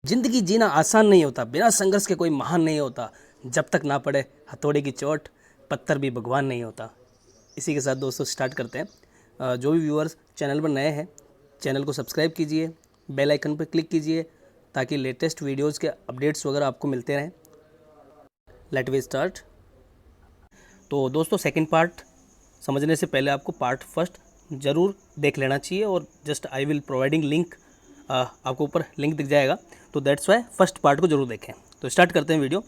जिंदगी जीना आसान नहीं होता, बिना संघर्ष के कोई महान नहीं होता। जब तक ना पड़े हथौड़े की चोट, पत्थर भी भगवान नहीं होता। इसी के साथ दोस्तों स्टार्ट करते हैं। जो भी व्यूअर्स चैनल पर नए हैं, चैनल को सब्सक्राइब कीजिए, बेल आइकन पर क्लिक कीजिए ताकि लेटेस्ट वीडियोज़ के अपडेट्स वगैरह आपको मिलते रहें। Let we start. तो दोस्तों सेकंड पार्ट समझने से पहले आपको पार्ट फर्स्ट ज़रूर देख लेना चाहिए और just I will providing link, आपको ऊपर लिंक दिख जाएगा, तो दैट्स वाई फर्स्ट पार्ट को जरूर देखें। तो स्टार्ट करते हैं वीडियो।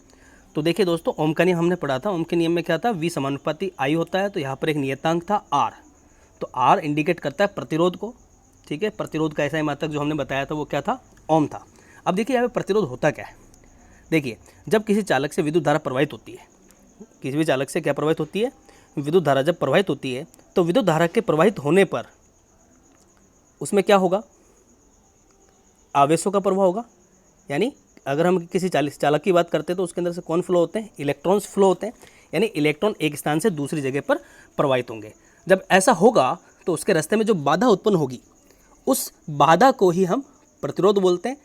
तो देखिए दोस्तों, ओम का नियम हमने पढ़ा था। ओम के नियम में क्या था, V समानुपाती I होता है। तो यहाँ पर एक नियतांक था R। तो R इंडिकेट करता है प्रतिरोध को, ठीक है। प्रतिरोध का ऐसा ही मात्रक जो हमने बताया था वो क्या था, ओम था। अब देखिए यहाँ पे प्रतिरोध होता क्या है। देखिए, जब किसी चालक से विद्युत धारा प्रवाहित होती है, किसी भी चालक से क्या प्रवाहित होती है, विद्युत धारा जब प्रवाहित होती है, तो विद्युत धारा के प्रवाहित होने पर उसमें क्या होगा, आवेशों का प्रवाह होगा। यानी अगर हम किसी चालक की बात करते हैं तो उसके अंदर से कौन फ्लो होते हैं, इलेक्ट्रॉन्स फ्लो होते हैं। यानी इलेक्ट्रॉन एक स्थान से दूसरी जगह पर प्रवाहित होंगे। जब ऐसा होगा तो उसके रास्ते में जो बाधा उत्पन्न होगी, उस बाधा को ही हम प्रतिरोध बोलते हैं।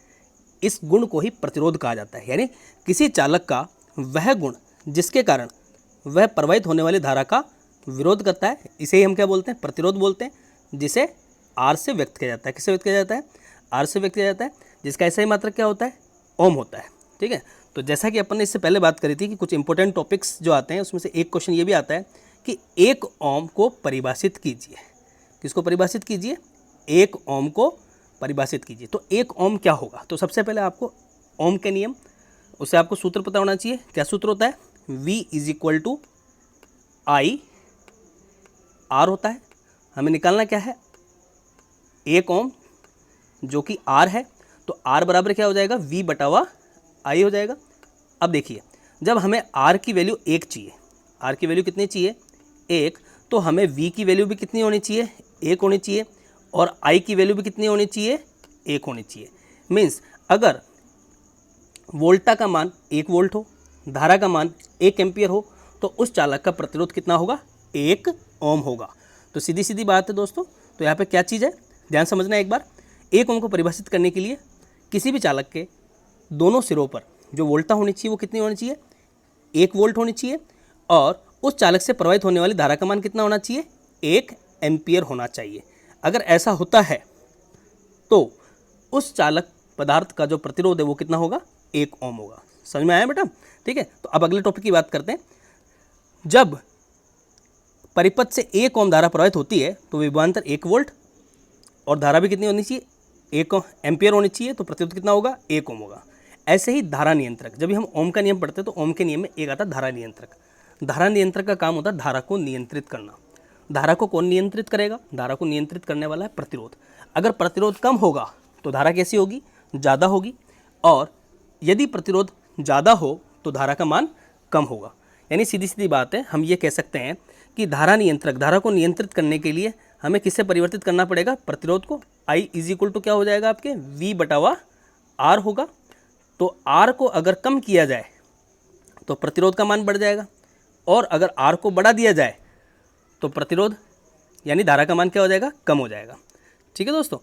इस गुण को ही प्रतिरोध कहा जाता है। यानी किसी चालक का वह गुण जिसके कारण वह प्रवाहित होने वाली धारा का विरोध करता है, इसे ही हम क्या बोलते हैं, प्रतिरोध बोलते हैं, जिसे R से व्यक्त किया जाता है। किससे व्यक्त किया जाता है, R से व्यक्त किया जाता है, जिसका ऐसा ही मात्रक क्या होता है, ओम होता है, ठीक है। तो जैसा कि अपन ने इससे पहले बात करी थी कि कुछ इंपॉर्टेंट टॉपिक्स जो आते हैं उसमें से एक क्वेश्चन ये भी आता है कि एक ओम को परिभाषित कीजिए। किसको परिभाषित कीजिए, एक ओम को परिभाषित कीजिए। तो एक ओम क्या होगा, तो सबसे पहले आपको ओम के नियम, उससे आपको सूत्र पता होना चाहिए। क्या सूत्र होता है, V = I R होता है। हमें निकालना क्या है, एक ओम जो कि R है। तो R बराबर क्या हो जाएगा, V/I हो जाएगा। अब देखिए, जब हमें R की वैल्यू 1 चाहिए, R की वैल्यू कितनी चाहिए, 1, तो हमें V की वैल्यू भी कितनी होनी चाहिए, 1 होनी चाहिए, और I की वैल्यू भी कितनी होनी चाहिए, 1 होनी चाहिए। मीन्स अगर वोल्टा का मान 1 वोल्ट हो, धारा का मान 1 एम्पियर हो, तो उस चालक का प्रतिरोध कितना होगा, 1 ओम होगा। तो सीधी सीधी बात है दोस्तों। तो यहाँ पे क्या चीज़ है, ध्यान समझना एक बार। 1 ओम को परिभाषित करने के लिए किसी भी चालक के दोनों सिरों पर जो वोल्टा होनी चाहिए वो कितनी होनी चाहिए, 1 वोल्ट होनी चाहिए, और उस चालक से प्रवाहित होने वाली धारा का मान कितना होना चाहिए, 1 एम्पियर होना चाहिए। अगर ऐसा होता है तो उस चालक पदार्थ का जो प्रतिरोध है वो कितना होगा, 1 ओम होगा। समझ में आया बेटा, ठीक है। तो अब अगले टॉपिक की बात करते हैं। जब परिपथ से 1 ओम धारा प्रवाहित होती है तो विभवांतर 1 वोल्ट और धारा भी कितनी होनी चाहिए, 1 एम्पियर होनी चाहिए। तो प्रतिरोध कितना होगा, 1 ओम होगा। ऐसे ही धारा नियंत्रक, जब भी हम ओम का नियम पढ़ते हैं तो ओम के नियम में एक आता है धारा नियंत्रक। धारा नियंत्रक का काम होता है धारा को नियंत्रित करना। धारा को कौन नियंत्रित करेगा, धारा को नियंत्रित करने वाला है प्रतिरोध। अगर प्रतिरोध कम होगा तो धारा कैसी होगी, ज़्यादा होगी, और यदि प्रतिरोध ज़्यादा हो तो धारा का मान कम होगा। यानी सीधी सीधी बात है, हम ये कह सकते हैं कि धारा नियंत्रक, धारा को नियंत्रित करने के लिए हमें किससे परिवर्तित करना पड़ेगा, प्रतिरोध को। I = क्या हो जाएगा आपके, V/R होगा। तो R को अगर कम किया जाए तो प्रतिरोध का मान बढ़ जाएगा, और अगर R को बढ़ा दिया जाए तो प्रतिरोध यानी धारा का मान क्या हो जाएगा, कम हो जाएगा। ठीक है दोस्तों।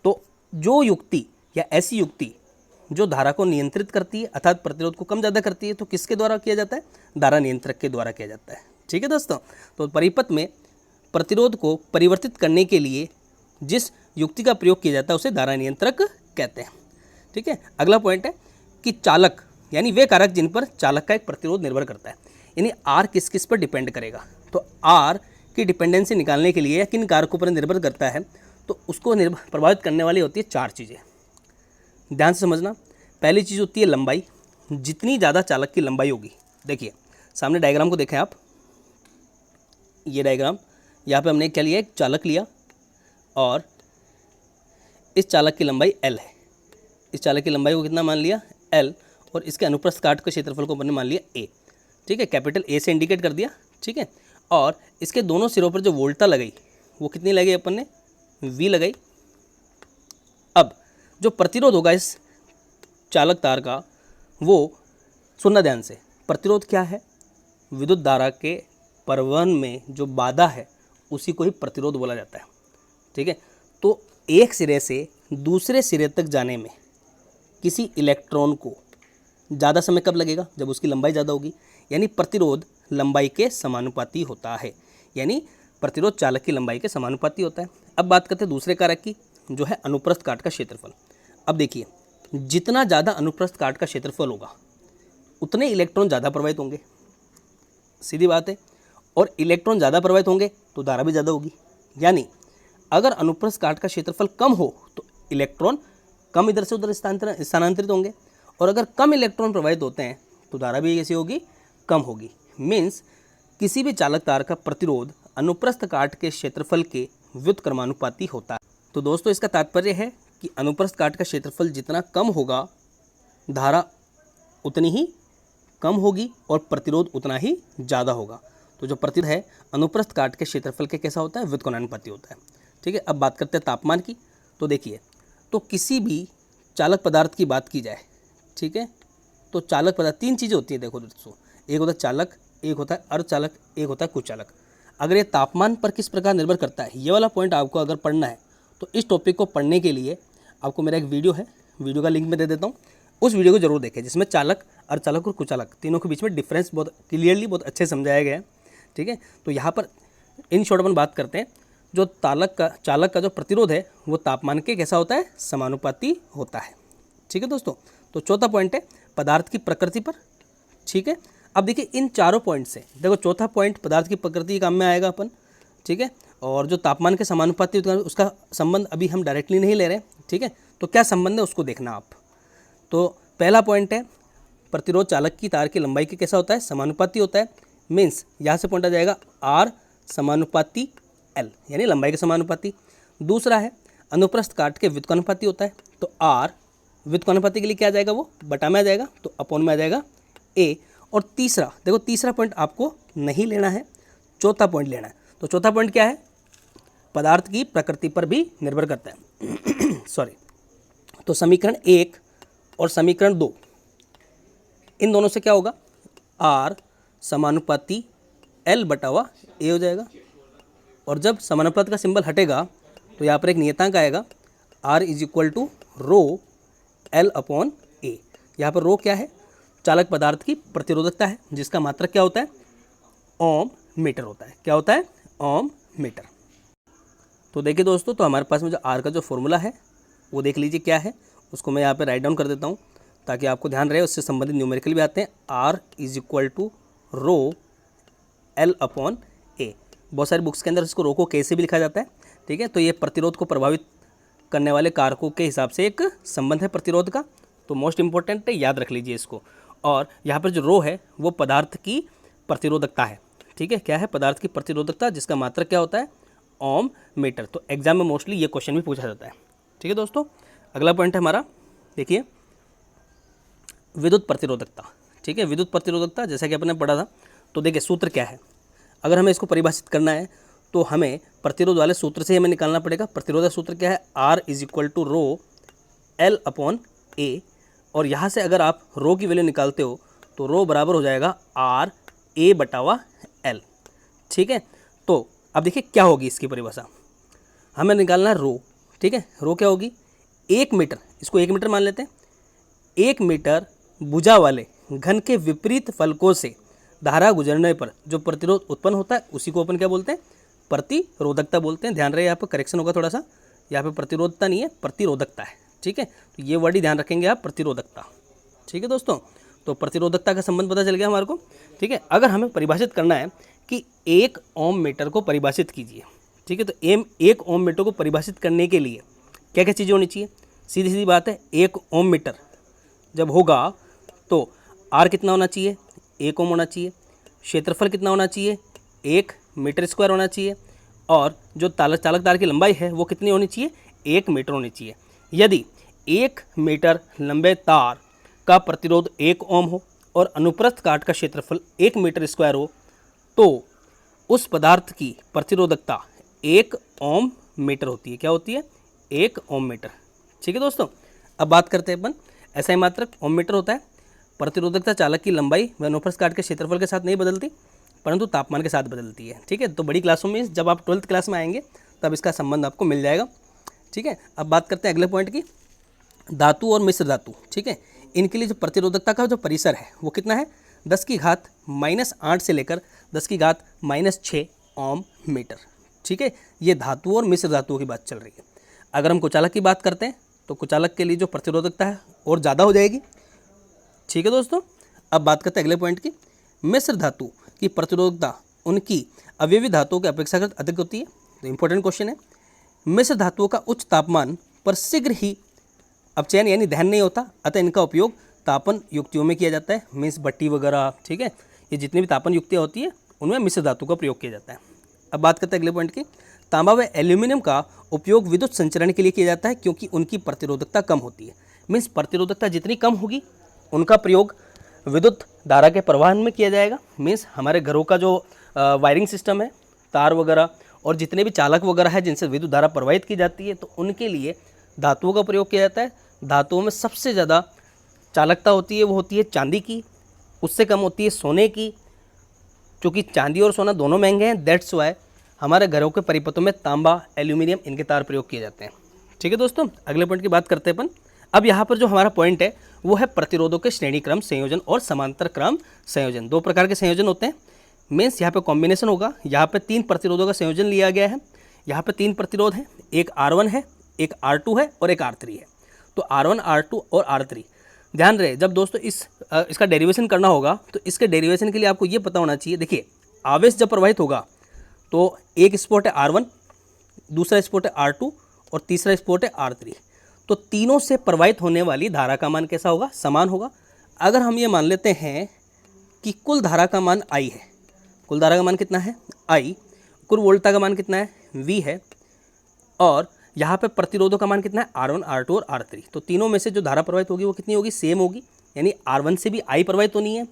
तो जो युक्ति या ऐसी युक्ति जो धारा को नियंत्रित करती है अर्थात प्रतिरोध को कम ज़्यादा करती है, तो किसके द्वारा किया जाता है, धारा नियंत्रक के द्वारा किया जाता है। ठीक है दोस्तों। तो परिपथ में प्रतिरोध को परिवर्तित करने के लिए जिस युक्ति का प्रयोग किया जाता है उसे धारा नियंत्रक कहते हैं। ठीक है। अगला पॉइंट है कि चालक यानी वे कारक जिन पर चालक का एक प्रतिरोध निर्भर करता है। यानी R किस किस पर डिपेंड करेगा। तो R की डिपेंडेंसी निकालने के लिए किन कारकों पर निर्भर करता है, तो उसको प्रभावित करने वाली होती है 4 चीज़ें। ध्यान से समझना। पहली चीज़ होती है लंबाई। जितनी ज़्यादा चालक की लंबाई होगी, देखिए सामने डायग्राम को देखें आप, ये डायग्राम, यहाँ पे हमने क्या लिया, एक चालक लिया और इस चालक की लंबाई L है। इस चालक की लंबाई को कितना मान लिया, L, और इसके अनुप्रस्थ काट के क्षेत्रफल को हमने मान लिया A। ठीक है, कैपिटल A से इंडिकेट कर दिया। ठीक है। और इसके दोनों सिरों पर जो वोल्टा लगाई वो कितनी लगाई अपन ने, V लगाई। अब जो प्रतिरोध होगा इस चालक तार का, वो सुनना ध्यान से, प्रतिरोध क्या है, विद्युत धारा के परिवहन में जो बाधा है उसी को ही प्रतिरोध बोला जाता है। ठीक है। तो एक सिरे से दूसरे सिरे तक जाने में किसी इलेक्ट्रॉन को ज़्यादा समय कब लगेगा? जब उसकी लंबाई ज़्यादा होगी, यानी प्रतिरोध लंबाई के समानुपाती होता है, यानी प्रतिरोध चालक की लंबाई के समानुपाती होता है। अब बात करते हैं दूसरे कारक की, जो है अनुप्रस्थ काट का क्षेत्रफल। अब देखिए, जितना ज़्यादा अनुप्रस्थ काट का क्षेत्रफल होगा उतने इलेक्ट्रॉन ज़्यादा प्रवाहित होंगे, सीधी बात है। और इलेक्ट्रॉन ज़्यादा प्रवाहित होंगे तो धारा भी ज़्यादा होगी, यानी अगर अनुप्रस्थ काट का क्षेत्रफल कम हो तो इलेक्ट्रॉन कम इधर से उधर स्थानांतरित होंगे, और अगर कम इलेक्ट्रॉन प्रवाहित होते हैं तो धारा भी कैसी होगी? कम होगी। मीन्स किसी भी चालक तार का प्रतिरोध अनुप्रस्थ काट के क्षेत्रफल के व्युत्क्रमानुपाती होता है। तो दोस्तों, इसका तात्पर्य है कि अनुप्रस्थ काट का क्षेत्रफल जितना कम होगा धारा उतनी ही कम होगी और प्रतिरोध उतना ही ज़्यादा होगा। तो जो प्रतिरोध है अनुप्रस्थ काट के क्षेत्रफल के कैसा होता है? व्युत्क्रमानुपाती होता है। ठीक है, अब बात करते हैं तापमान की। तो देखिए, तो किसी भी चालक पदार्थ की बात की जाए, ठीक है, तो चालक पदार्थ तीन चीज़ें होती हैं। देखो दोस्तों, एक होता है चालक, एक होता है अर्धचालक, एक होता है कुचालक। अगर ये तापमान पर किस प्रकार निर्भर करता है, ये वाला पॉइंट आपको अगर पढ़ना है तो इस टॉपिक को पढ़ने के लिए आपको मेरा एक वीडियो है, वीडियो का लिंक मैं दे देता हूँ, उस वीडियो को जरूर देखें, जिसमें चालक, अर्धचालक और कुचालक तीनों के बीच में डिफरेंस बहुत क्लियरली, बहुत अच्छे समझाया गया है। ठीक है, तो यहाँ पर इन शॉर्ट अपन बात करते हैं, जो चालक का जो प्रतिरोध है वो तापमान के कैसा होता है? समानुपाती होता है। ठीक है दोस्तों, तो चौथा पॉइंट है पदार्थ की प्रकृति पर। ठीक है, अब देखिए इन चारों पॉइंट से, देखो चौथा पॉइंट पदार्थ की प्रकृति काम में आएगा अपन। ठीक है, और जो तापमान के समानुपाती उसका संबंध अभी हम डायरेक्टली नहीं ले रहे। ठीक है, तो क्या संबंध है उसको देखना आप। तो पहला पॉइंट है प्रतिरोध चालक की तार की लंबाई के कैसा होता है? समानुपाती होता है। मीन्स यहाँ से पॉइंट आ जाएगा R समानुपाती L, यानी लंबाई के समानुपाती। दूसरा है अनुप्रस्थ काट के व्युत्क्रमानुपाती होता है, तो R व्युत्क्रमानुपाती के लिए क्या आ जाएगा? वो बटा में आ जाएगा, तो अपॉन में आ जाएगा A। और तीसरा, देखो तीसरा पॉइंट आपको नहीं लेना है, चौथा पॉइंट लेना है। तो चौथा पॉइंट क्या है? पदार्थ की प्रकृति पर भी निर्भर करता है। सॉरी, तो समीकरण 1 और समीकरण 2, इन दोनों से क्या होगा? R समानुपाती L बटा हुआ A हो जाएगा। और जब समानुपात का सिंबल हटेगा तो यहाँ पर एक नियतांक आएगा, R is equal to rho L upon A। यहाँ पर रो क्या है? चालक पदार्थ की प्रतिरोधकता है, जिसका मात्रक क्या होता है? ओम मीटर होता है। क्या होता है? ओम मीटर। तो देखिए दोस्तों, तो हमारे पास में जो R का जो फॉर्मूला है वो देख लीजिए क्या है, उसको मैं यहाँ पे राइट डाउन कर देता हूँ ताकि आपको ध्यान रहे। उससे संबंधित न्यूमेरिकल भी आते हैं। R is equal to rho L upon A। बहुत सारी बुक्स के अंदर इसको रो को K से भी लिखा जाता है। ठीक है, तो ये प्रतिरोध को प्रभावित करने वाले कारकों के हिसाब से एक संबंध है प्रतिरोध का, तो मोस्ट इंपॉर्टेंट है, याद रख लीजिए इसको। और यहाँ पर जो रो है वो पदार्थ की प्रतिरोधकता है। ठीक है, क्या है? पदार्थ की प्रतिरोधकता, जिसका मात्रक क्या होता है? ओम मीटर। तो एग्जाम में मोस्टली ये क्वेश्चन भी पूछा जाता है। ठीक है दोस्तों, अगला पॉइंट है हमारा, देखिए विद्युत प्रतिरोधकता। ठीक है, विद्युत प्रतिरोधकता जैसा कि आपने पढ़ा था। तो देखिए सूत्र क्या है, अगर हमें इसको परिभाषित करना है तो हमें प्रतिरोध वाले सूत्र से हमें निकालना पड़ेगा। प्रतिरोध सूत्र क्या है? R is equal to rho L upon A। और यहाँ से अगर आप रो की वैल्यू निकालते हो तो रो बराबर हो जाएगा R A बटा हुआ L। ठीक है, तो अब देखिए क्या होगी इसकी परिभाषा, हमें निकालना है रो। ठीक है, रो क्या होगी? 1 मीटर, इसको 1 मीटर मान लेते हैं। 1 मीटर भुजा वाले घन के विपरीत फलकों से धारा गुजरने पर जो प्रतिरोध उत्पन्न होता है उसी को अपन क्या बोलते हैं? प्रतिरोधकता बोलते हैं। ध्यान रहे, यहाँ पर करेक्शन होगा थोड़ा सा, यहाँ पे प्रतिरोधता नहीं है, प्रतिरोधकता है। ठीक है, तो ये वर्ड ही ध्यान रखेंगे आप, प्रतिरोधकता। ठीक है दोस्तों, तो प्रतिरोधकता का संबंध पता चल गया हमारे को। ठीक है, अगर हमें परिभाषित करना है कि 1 ओम मीटर को परिभाषित कीजिए। ठीक है, तो 1 ओम मीटर को परिभाषित करने के लिए क्या क्या चीज़ें होनी चाहिए? सीधी सीधी बात है, 1 ओम मीटर जब होगा तो R कितना होना चाहिए? 1 ओम होना चाहिए। क्षेत्रफल कितना होना चाहिए? 1 मीटर स्क्वायर होना चाहिए। और जो चालक तार की लंबाई है वो कितनी होनी चाहिए? 1 मीटर होनी चाहिए। यदि 1 मीटर लंबे तार का प्रतिरोध 1 ओम हो और अनुप्रस्थ काट का क्षेत्रफल 1 मीटर स्क्वायर हो तो उस पदार्थ की प्रतिरोधकता 1 ओम मीटर होती है। क्या होती है? 1 ओम मीटर। ठीक है दोस्तों, अब बात करते हैं अपन, ऐसा ही मात्रक ओम मीटर होता है। प्रतिरोधकता चालक की लंबाई व अनुप्रस्थ काट के क्षेत्रफल के साथ नहीं बदलती, परंतु तापमान के साथ बदलती है। ठीक है, तो बड़ी क्लासों में जब आप 12th क्लास में आएंगे तब इसका संबंध आपको मिल जाएगा। ठीक है, अब बात करते हैं अगले पॉइंट की। धातु और मिश्र धातु, ठीक है, इनके लिए जो प्रतिरोधकता का जो परिसर है वो कितना है, 10 की घात -8 से लेकर 10 की घात -6 ओम मीटर, ठीक है। ये धातु और मिश्र धातुओं की बात चल रही है। अगर हम कुचालक की बात करते हैं तो कुचालक के लिए जो प्रतिरोधकता है और ज़्यादा हो जाएगी, ठीक है दोस्तों। अब बात करते हैं अगले पॉइंट की। मिश्र धातु की प्रतिरोधकता उनकी अवयवी धातुओं की अपेक्षाकृत अधिक होती है। तो इंपॉर्टेंट क्वेश्चन है। मिश्र धातुओं का उच्च तापमान पर शीघ्र ही अपचयन यानी दहन नहीं होता, अतः इनका उपयोग तापन युक्तियों में किया जाता है, मीन्स भट्टी वगैरह, ठीक है। ये जितनी भी तापन युक्तियाँ होती है उनमें मिश्र धातु का प्रयोग किया जाता है। अब बात करते हैं अगले पॉइंट की। तांबा व एल्यूमिनियम का उपयोग विद्युत संचरण के लिए किया जाता है क्योंकि उनकी प्रतिरोधकता कम होती है। मीन्स प्रतिरोधकता जितनी कम होगी उनका प्रयोग विद्युत धारा के प्रवाहन में किया जाएगा। मीन्स हमारे घरों का जो वायरिंग सिस्टम है, तार वगैरह और जितने भी चालक वगैरह है जिनसे विद्युत धारा प्रवाहित की जाती है, तो उनके लिए धातुओं का प्रयोग किया जाता है। धातुओं में सबसे ज़्यादा चालकता होती है वो होती है चांदी की, उससे कम होती है सोने की। क्योंकि चांदी और सोना दोनों महंगे हैं, दैट्स वाई हमारे घरों के परिपथों में तांबा, एल्यूमिनियम इनके तार प्रयोग किए जाते हैं, ठीक है दोस्तों। अगले पॉइंट की बात करते हैं अपन। अब यहाँ पर जो हमारा पॉइंट है वो है प्रतिरोधों के श्रेणी क्रम संयोजन और समांतर क्रम संयोजन। दो प्रकार के संयोजन होते हैं। मीन्स यहाँ पे कॉम्बिनेशन होगा। यहाँ पे 3 प्रतिरोधों का संयोजन लिया गया है। यहाँ पे 3 प्रतिरोध हैं, एक R1 है, एक R2 है और एक R3 है। तो R1, R2 और R3 ध्यान रहे। जब दोस्तों इसका डेरिवेशन करना होगा तो इसके डेरिवेशन के लिए आपको ये पता होना चाहिए। देखिए, आवेश जब प्रवाहित होगा तो एक स्पॉट है R1, दूसरा स्पॉट है R2 और तीसरा स्पॉट है R3। तो तीनों से प्रवाहित होने वाली धारा का मान कैसा होगा, समान होगा। अगर हम ये मान लेते हैं कि कुल धारा का मान I है, कुल धारा का मान कितना है I, कुल वोल्टता का मान कितना है V है, और यहाँ पे प्रतिरोधों का मान कितना है R1, R2 और R3। तो तीनों में से जो धारा प्रवाहित होगी वो कितनी होगी, सेम होगी। यानी R1 से भी I प्रवाहित होनी है,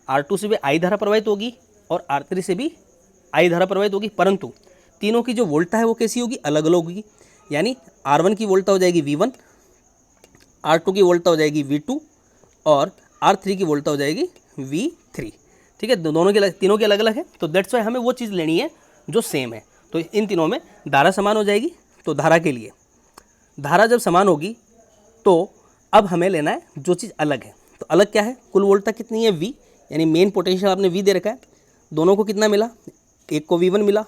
R2 से भी I धारा प्रवाहित होगी और R3 से भी I धारा प्रवाहित होगी। परंतु तीनों की जो वोल्टता है वो कैसी होगी, अलग अलग होगी। यानी R1 की वोल्टता हो जाएगी V1, R2 की वोल्टता हो जाएगी V2 और R3 की वोल्टता हो जाएगी V3, ठीक है। दोनों की तीनों की अलग अलग है। तो दैट्स वाई हमें वो चीज़ लेनी है जो सेम है। तो इन तीनों में धारा समान हो जाएगी। तो धारा के लिए धारा जब समान होगी तो अब हमें लेना है जो चीज़ अलग है। तो अलग क्या है, कुल वोल्टता कितनी है V, यानी मेन पोटेंशियल आपने V दे रखा है। दोनों को कितना मिला, एक को V1 मिला,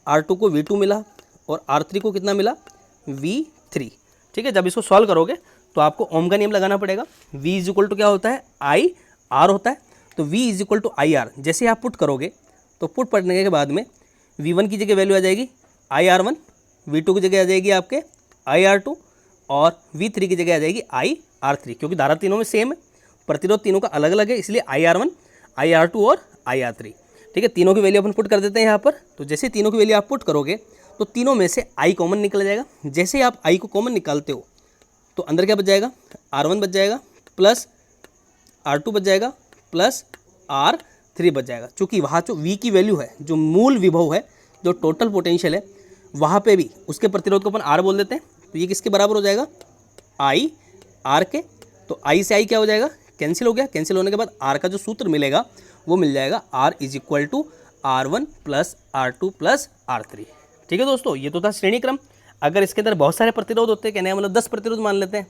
R2 को V2 मिला और R3 को कितना मिला, V3, ठीक है। जब इसको सॉल्व करोगे तो आपको ओम का नियम लगाना पड़ेगा। V इज इक्वल टू क्या होता है, I R होता है। तो V is equal to IR जैसे आप पुट करोगे तो पुट पढ़ने के बाद में V1 की जगह वैल्यू आ जाएगी IR1, V2 की जगह आ जाएगी आपके IR2 और V3 की जगह आ जाएगी IR3। क्योंकि धारा तीनों में सेम है, प्रतिरोध तीनों का अलग अलग है, इसलिए IR1, IR2 और IR3, ठीक है। तीनों की वैल्यू अपन पुट कर देते हैं यहाँ पर। तो जैसे तीनों की वैल्यू आप पुट करोगे तो तीनों में से I कॉमन निकल जाएगा। जैसे आप I को कॉमन निकालते हो तो अंदर क्या बच जाएगा, R1 बच जाएगा प्लस R2 बच जाएगा प्लस R3 बच जाएगा। चूँकि वहाँ जो V की वैल्यू है, जो मूल विभव है, जो टोटल पोटेंशियल है, वहाँ पे भी उसके प्रतिरोध को अपन R बोल देते हैं। तो ये किसके बराबर हो जाएगा, I R के। तो I से I क्या हो जाएगा, कैंसिल हो गया। कैंसिल होने के बाद R का जो सूत्र मिलेगा वो मिल जाएगा R is equal to R1 plus R2 plus R3, ठीक है दोस्तों। ये तो था श्रेणी क्रम। अगर इसके अंदर बहुत सारे प्रतिरोध होते हैं, कहने का मतलब 10 प्रतिरोध मान लेते हैं,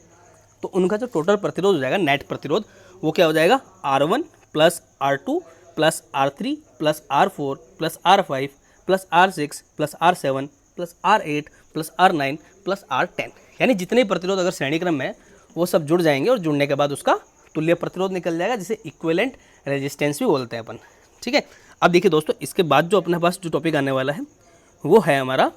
तो उनका जो टोटल प्रतिरोध हो जाएगा, नेट प्रतिरोध, वो क्या हो जाएगा, R1 plus R2 plus R3 plus R4 plus R5 plus R6 plus R7 plus R8 plus R9 plus R10। यानी जितने प्रतिरोध अगर श्रेणी क्रम में वो सब जुड़ जाएंगे और जुड़ने के बाद उसका तुल्य प्रतिरोध निकल जाएगा, जिसे इक्विवेलेंट रेजिस्टेंस भी बोलते हैं अपन, ठीक है। अब देखिए दोस्तों, इसके बाद जो अपने पास जो टॉपिक आने वाला है वो है हमारा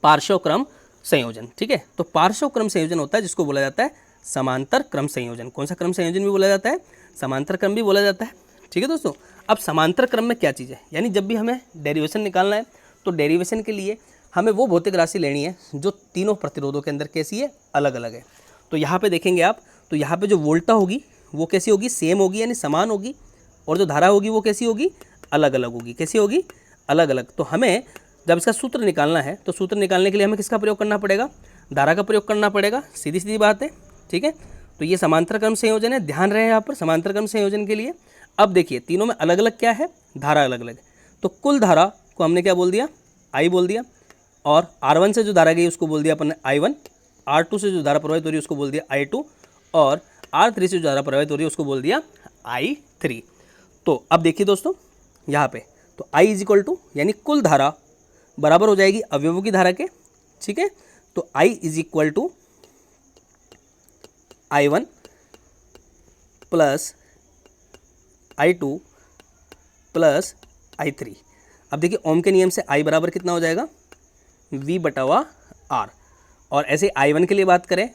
पार्श्व क्रम संयोजन, ठीक है। तो पार्श्व क्रम संयोजन होता है जिसको बोला जाता है समांतर क्रम संयोजन। कौन सा क्रम संयोजन भी बोला जाता है, समांतर क्रम भी बोला जाता है, ठीक है दोस्तों। अब समांतर क्रम में क्या चीज़ है, यानी जब भी हमें डेरिवेशन निकालना है तो डेरिवेशन के लिए हमें वो भौतिक राशि लेनी है जो तीनों प्रतिरोधों के अंदर कैसी है, अलग अलग है। तो यहाँ पे देखेंगे आप, तो यहाँ पे जो वोल्टता होगी वो कैसी होगी, सेम होगी यानी समान होगी, और जो धारा होगी वो कैसी होगी, अलग अलग होगी। कैसी होगी, अलग अलग। तो हमें जब इसका सूत्र निकालना है तो सूत्र निकालने के लिए हमें किसका प्रयोग करना पड़ेगा, धारा का प्रयोग करना पड़ेगा। सीधी सीधी बात है, ठीक है। तो ये समांतर क्रम संयोजन है, ध्यान रहे यहाँ पर समांतर क्रम संयोजन के लिए। अब देखिए तीनों में अलग अलग क्या है, धारा अलग अलग। तो कुल धारा को हमने क्या बोल दिया, I बोल दिया, और R1 से जो धारा गई उसको बोल दिया अपन ने I1, R2 से जो धारा प्रवाहित हो रही है उसको बोल दिया I2, और R3 से जो धारा प्रवाहित हो रही है उसको बोल दिया I3। तो अब देखिए दोस्तों यहाँ पे, तो I इज इक्वल टू यानी कुल धारा बराबर हो जाएगी अवयवों की धारा के, ठीक है। तो I is equal to I1 plus I2 plus I3। अब देखिए ओम के नियम से I बराबर कितना हो जाएगा, V बटावा R, और ऐसे I1 के लिए बात करें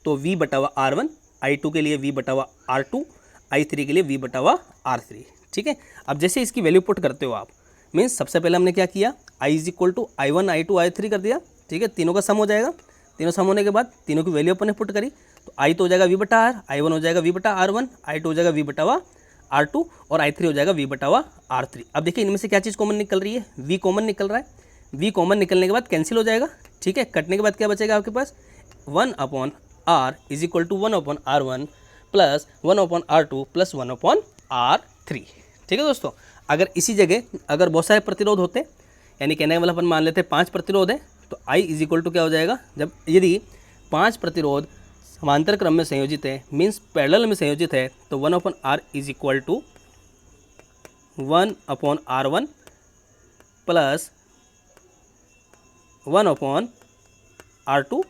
तो V बटावा R1, I2 के लिए V बटावा R2, I3 के लिए V बटावा R3, ठीक है। अब जैसे इसकी वैल्यू पुट करते हो आप, मीन्स सबसे पहले हमने क्या किया, I is equal to I1 I2 I3 कर दिया, ठीक है। तीनों का सम हो जाएगा, तीनों सम होने के बाद तीनों की वैल्यू अपन ने पुट करी, तो I तो हो जाएगा V बटा R, I1 हो जाएगा V बटा R1, I2 हो जाएगा V बटावा R2, और I3 हो जाएगा V बटावा R3। अब देखिए इनमें से क्या चीज़ कॉमन निकल रही है, V कॉमन निकल रहा है। V कॉमन निकलने के बाद कैंसिल हो जाएगा, ठीक है। कटने के बाद क्या बचेगा आपके पास, 1/R is equal to 1/R1 plus 1/R2 plus 1/R3, ठीक है दोस्तों। अगर इसी जगह अगर बहुत सारे प्रतिरोध होते, यानी कहने वाला अपन मान लेते हैं 5 प्रतिरोध है, तो I इज इक्वल टू क्या हो जाएगा, जब यदि 5 प्रतिरोध समांतर क्रम में संयोजित है, मीन्स पैरेलल में संयोजित है, तो 1/R is equal to 1/R1 plus 1/R2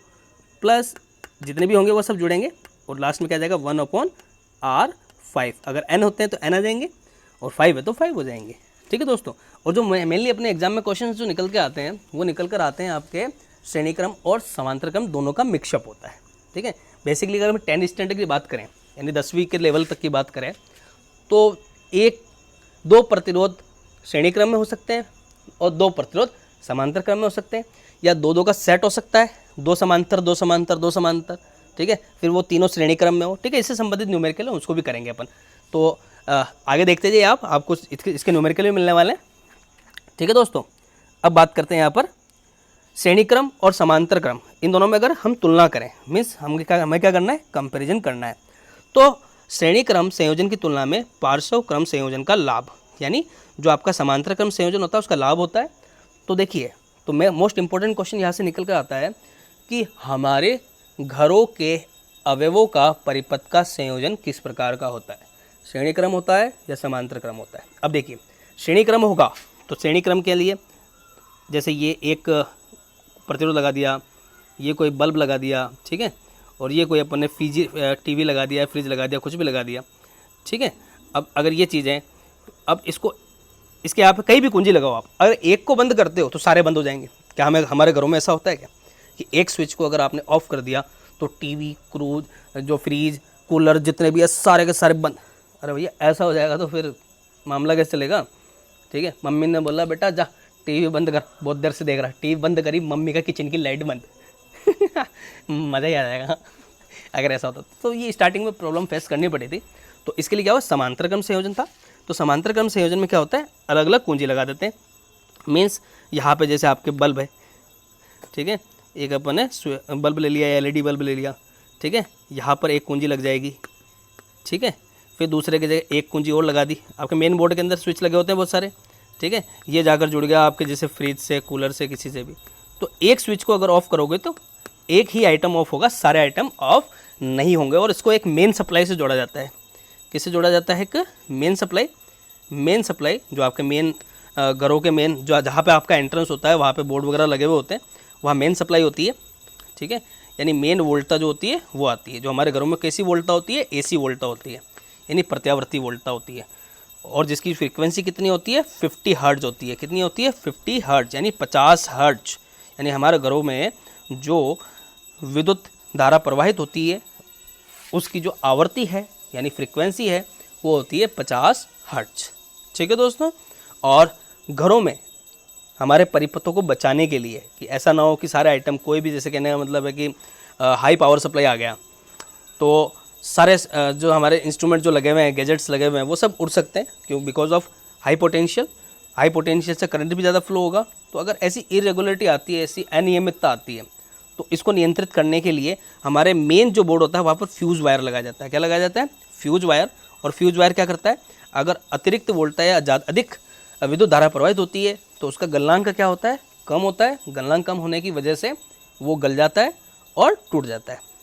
plus जितने भी होंगे वो सब जुड़ेंगे, और लास्ट में क्या जाएगा 1/R5। अगर n होते हैं तो n आ जाएंगे, और 5 है तो 5 हो जाएंगे, ठीक है दोस्तों। और जो मेनली अपने एग्जाम में क्वेश्चन जो निकल के आते हैं वो निकल कर आते हैं आपके श्रेणी क्रम और समांतर क्रम दोनों का मिक्सअप होता है, ठीक है। बेसिकली अगर हम 10th स्टैंडर्ड की बात करें, यानी 10वीं के लेवल तक की बात करें, तो 1-2 प्रतिरोध श्रेणी क्रम में हो सकते हैं और 2 प्रतिरोध समांतर क्रम में हो सकते हैं, या 2-2 का सेट हो सकता है, 2 समांतर 2 समांतर 2 समांतर, ठीक है। फिर वो तीनों श्रेणी क्रम में हो, ठीक है। इससे संबंधित न्यूमेरिकल है उसको भी करेंगे अपन। तो आगे देखते जाइए आपको इसके न्यूमेरिकल भी मिलने वाले हैं, ठीक है दोस्तों। अब बात करते हैं यहाँ पर श्रेणी क्रम और समांतर क्रम, इन दोनों में अगर हम तुलना करें, मीन्स हमें क्या करना है, कंपैरिजन करना है। तो श्रेणी क्रम संयोजन की तुलना में पार्श्व क्रम संयोजन का लाभ, यानी जो आपका समांतर क्रम संयोजन होता है उसका लाभ होता है। तो देखिए, तो मैं मोस्ट इंपॉर्टेंट क्वेश्चन यहाँ से निकल कर आता है कि हमारे घरों के अवयवों का परिपथ का संयोजन किस प्रकार का होता है, श्रेणी क्रम होता है या समांतर क्रम होता है। अब देखिए श्रेणी क्रम होगा तो श्रेणी क्रम के लिए जैसे ये एक प्रतिरोध लगा दिया, ये कोई बल्ब लगा दिया, ठीक है, और ये कोई अपन ने टीवी लगा दिया, फ्रिज लगा दिया, कुछ भी लगा दिया, ठीक है। अब अगर ये चीज़ें, अब इसके आप कहीं भी कुंजी लगाओ आप, अगर एक को बंद करते हो तो सारे बंद हो जाएंगे। क्या हमारे घरों में ऐसा होता है क्या कि एक स्विच को अगर आपने ऑफ कर दिया तो टीवी, क्रूज, जो फ्रीज, कूलर जितने भी है सारे के सारे बंद। अरे भैया ऐसा हो जाएगा तो फिर मामला कैसे चलेगा, ठीक है। मम्मी ने बोला बेटा जा टीवी बंद कर, बहुत देर से देख रहा, टीवी बंद करी, मम्मी का किचन की लाइट बंद मज़ा ही आ जाएगा अगर ऐसा होता। तो ये स्टार्टिंग में प्रॉब्लम फेस करनी पड़ी थी। तो इसके लिए क्या हुआ, समांतर क्रम संयोजन था। तो समांतर क्रम संयोजन में क्या होता है, अलग अलग कुंजी लगा देते हैं। मीन्स यहाँ पे जैसे आपके बल्ब है, ठीक है, एक अपन ने बल्ब ले लिया, LED बल्ब ले लिया, ठीक है, यहाँ पर एक कुंजी लग जाएगी, ठीक है। फिर दूसरे की जगह एक कुंजी और लगा दी। आपके मेन बोर्ड के अंदर स्विच लगे होते हैं बहुत सारे, ठीक है, ये जाकर जुड़ गया आपके जैसे फ्रिज से, कूलर से, किसी से भी। तो एक स्विच को अगर ऑफ करोगे तो एक ही आइटम ऑफ होगा, सारे आइटम ऑफ नहीं होंगे। और इसको एक मेन सप्लाई से जोड़ा जाता है। किससे जोड़ा जाता है, एक मेन सप्लाई जो आपके मेन घरों के मेन जो जहाँ पे आपका एंट्रेंस होता है वहाँ पे बोर्ड वगैरह लगे हुए होते हैं, वहाँ मेन सप्लाई होती है, ठीक है। यानी मेन वोल्टा जो होती है वो आती है। जो हमारे घरों में कैसी वोल्टा होती है, AC वोल्टा होती है, यानी प्रत्यावर्ती वोल्टा होती है, और जिसकी फ्रीक्वेंसी कितनी होती है, 50 हर्ट्ज होती है। कितनी होती है, 50 हर्ट्ज, यानी 50 हर्ट्ज। यानी हमारे घरों में जो विद्युत धारा प्रवाहित होती है उसकी जो आवृत्ति है यानी फ्रीक्वेंसी है वो होती है 50 हर्ट्ज, ठीक है दोस्तों। और घरों में हमारे परिपथों को बचाने के लिए कि ऐसा ना हो कि सारे आइटम, कोई भी, जैसे कहने का मतलब है कि हाई पावर सप्लाई आ गया तो सारे जो हमारे इंस्ट्रूमेंट जो लगे हुए हैं, गैजेट्स लगे हुए हैं, वो सब उड़ सकते हैं। क्यों, बिकॉज ऑफ हाई पोटेंशियल से करंट भी ज़्यादा फ्लो होगा। तो अगर ऐसी इरेगुलरिटी आती है, ऐसी अनियमितता आती है, तो इसको नियंत्रित करने के लिए हमारे मेन जो बोर्ड होता है वहाँ पर फ्यूज़ वायर लगाया जाता है। क्या लगाया जाता है, फ्यूज़ वायर। और फ्यूज़ वायर क्या करता है, अगर अतिरिक्त वोल्टा या अधिक विद्युत धारा प्रवाहित होती है तो उसका गलनांक क्या होता है, कम होता है। गलनांक कम होने की वजह से वो गल जाता है और टूट जाता है।